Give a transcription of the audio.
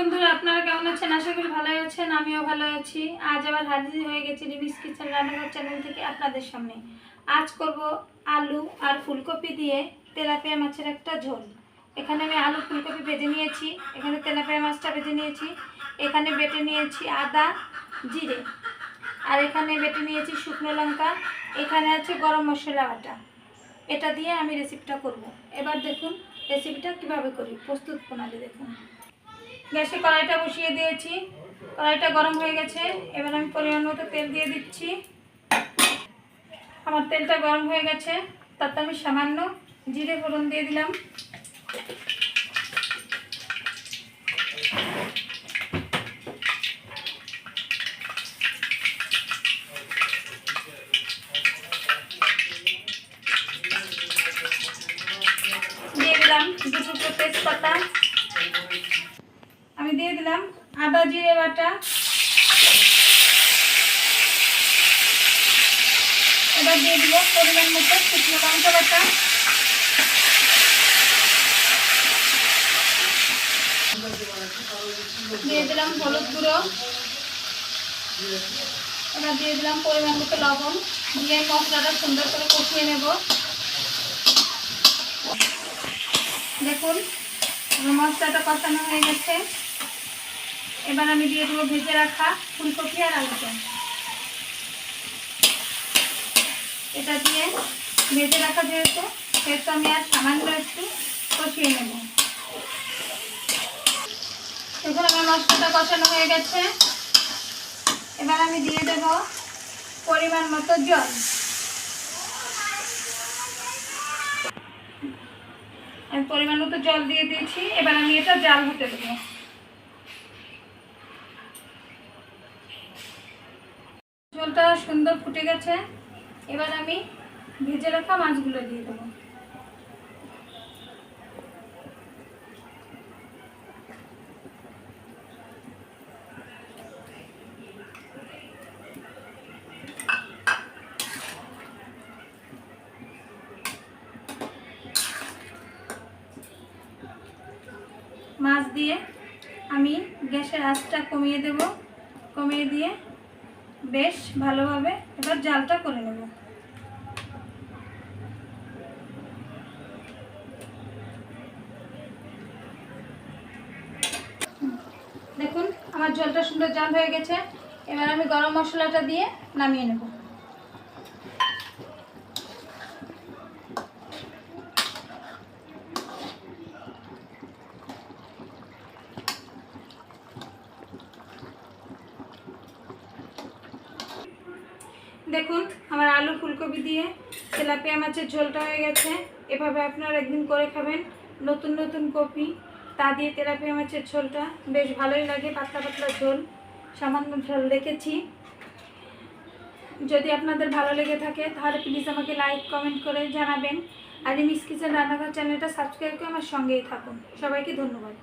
বন্ধুরা, আপনারা কেমন আছেন? আশা করি ভালো আছেন। আমিও ভালো আছি। আজ আবার হাজির হয়ে গেছি রিমিস কিচেন রান্নাঘর চ্যানেল থেকে আপনাদের সামনে। আজ করব আলু আর ফুলকপি দিয়ে তেলাপিয়া মাছের একটা ঝোল। এখানে আমি আলু ফুলকপি ভেজে নিয়েছি, এখানে তেলাপিয়া মাছটা ভেজে নিয়েছি, এখানে বেটে নিয়েছি আদা জিরে, আর এখানে বেটে নিয়েছি শুকনো লঙ্কা, এখানে আছে গরম মশলা বাটা। এটা দিয়ে আমি রেসিপিটা করব। এবার দেখুন রেসিপিটা কিভাবে করি, প্রস্তুত প্রণালী দেখুন। গ্যাসে কড়াইটা বসিয়ে দিয়েছি, কড়াইটা গরম হয়ে গেছে। এবার আমি পরিমাণ মতো তেল দিয়ে দিচ্ছি। আমার তেলটা গরম হয়ে গেছে, তাতে আমি সামান্য জিরে ফোড়ন দিয়ে দিলাম। দিয়ে দিলাম দুটো তেজপাতা। আমি দিয়ে দিলাম আদা জিরে বাটা। এবার দিয়ে দিব পরিমাণ মতো শুকনো লঙ্কা বাটা। দিয়ে দিলাম হলুদ গুঁড়ো। এবার দিয়ে দিলাম পরিমাণ মতো লবণ। দিয়ে মশলাটা সুন্দর করে কষিয়ে নেব। দেখুন মশলাটা কষানো হয়ে গেছে। এবার আমি দিয়ে দেবো ভেজে রাখা ফুলকপি আর আলুটা। এটা দিয়ে ভেজে রাখা যেহেতু সেহেতু আমি আর সামান্য একটু কষিয়ে নেব। এখন আমার মশলাটা কষানো হয়ে গেছে। এবার আমি দিয়ে দেব পরিমাণ মতো জল। আমি পরিমাণ মতো জল দিয়ে দিয়েছি। এবার আমি এটা জাল হতে দেবো। ঝোলটা সুন্দর ফুটে গেছে। এবার আমি ভেজে রাখা মাছগুলো দিয়ে দেবো। মাছ দিয়ে আমি গ্যাসের আঁচটা কমিয়ে দেব। কমিয়ে দিয়ে বেশ ভালোভাবে এবার জালটা করে নেব। দেখুন আমার ঝোলটা সুন্দর জাল হয়ে গেছে। এবার আমি গরম মশলাটা দিয়ে নামিয়ে নেব। দেখুন আমার আলু ফুলকপি দিয়ে তেলাপিয়া মাছের ঝোলটা হয়ে গেছে। এভাবে আপনারা একদিন করে খাবেন। নতুন নতুন কপি তা দিয়ে তেলাপিয়া মাছের ঝোলটা বেশ ভালোই লাগে। পাতলা পাতলা ঝোল, সামান্য ঝোল রেখেছি। যদি আপনাদের ভালো লেগে থাকে তাহলে প্লিজ আমাকে লাইক কমেন্ট করে জানাবেন। আর রিমিস কিচেন রান্নাঘর চ্যানেলটা সাবস্ক্রাইব করে আমার সঙ্গেই থাকুন। সবাইকে ধন্যবাদ।